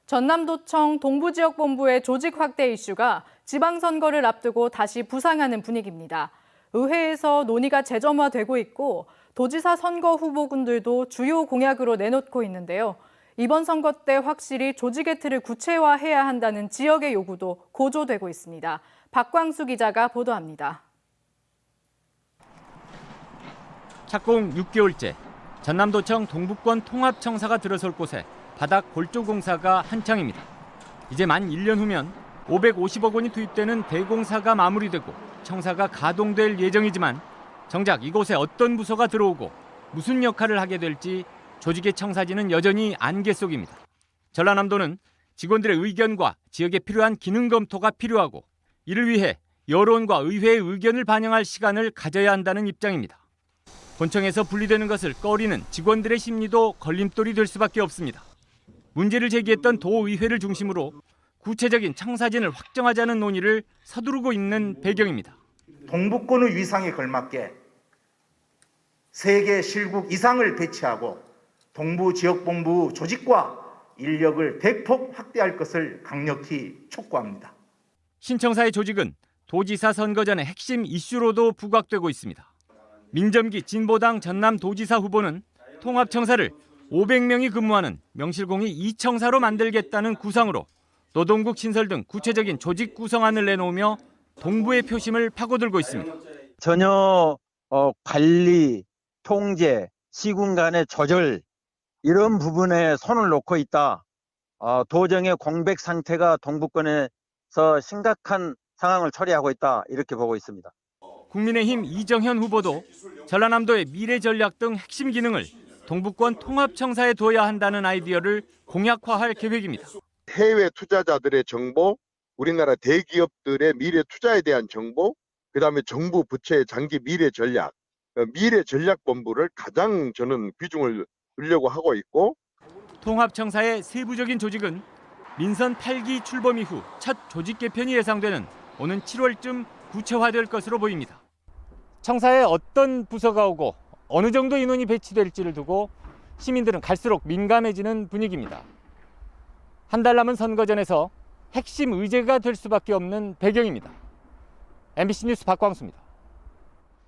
전남도청 동부지역본부의 조직 확대 이슈가 지방선거를 앞두고 다시 부상하는 분위기입니다. 의회에서 논의가 재점화되고 있고 도지사 선거 후보군들도 주요 공약으로 내놓고 있는데요. 이번 선거 때 확실히 조직의 틀을 구체화해야 한다는 지역의 요구도 고조되고 있습니다. 박광수 기자가 보도합니다. 착공 6개월째, 전남도청 동북권 통합청사가 들어설 곳에 바닥 골조 공사가 한창입니다. 이제 만 1년 후면 550억 원이 투입되는 대공사가 마무리되고 청사가 가동될 예정이지만 정작 이곳에 어떤 부서가 들어오고 무슨 역할을 하게 될지 조직의 청사진은 여전히 안개 속입니다. 전라남도는 직원들의 의견과 지역에 필요한 기능 검토가 필요하고 이를 위해 여론과 의회의 의견을 반영할 시간을 가져야 한다는 입장입니다. 본청에서 분리되는 것을 꺼리는 직원들의 심리도 걸림돌이 될 수밖에 없습니다. 문제를 제기했던 도의회를 중심으로 구체적인 청사진을 확정하자는 논의를 서두르고 있는 배경입니다. 동북권의 위상에 걸맞게 3개 실국 이상을 배치하고 동부지역본부 조직과 인력을 대폭 확대할 것을 강력히 촉구합니다. 신청사의 조직은 도지사 선거 전의 핵심 이슈로도 부각되고 있습니다. 민점기 진보당 전남도지사 후보는 통합청사를 500명이 근무하는 명실공히 2청사로 만들겠다는 구상으로 노동국 신설 등 구체적인 조직 구성안을 내놓으며 동부의 표심을 파고들고 있습니다. 전혀 관리, 통제, 시군 간의 조절 이런 부분에 손을 놓고 있다. 도정의 공백 상태가 동북권에서 심각한 상황을 초래하고 있다. 이렇게 보고 있습니다. 국민의힘 이정현 후보도 전라남도의 미래 전략 등 핵심 기능을 동북권 통합청사에 둬야 한다는 아이디어를 공약화할 계획입니다. 해외 투자자들의 정보, 우리나라 대기업들의 미래 투자에 대한 정보, 그다음에 정부 부처의 장기 미래 전략본부를 가장 저는 비중을 두려고 하고 있고, 통합청사의 세부적인 조직은 민선 8기 출범 이후 첫 조직 개편이 예상되는 오는 7월쯤 구체화될 것으로 보입니다. 청사에 어떤 부서가 오고 어느 정도 인원이 배치될지를 두고 시민들은 갈수록 민감해지는 분위기입니다. 한 달 남은 선거전에서 핵심 의제가 될 수밖에 없는 배경입니다. MBC 뉴스 박광수입니다.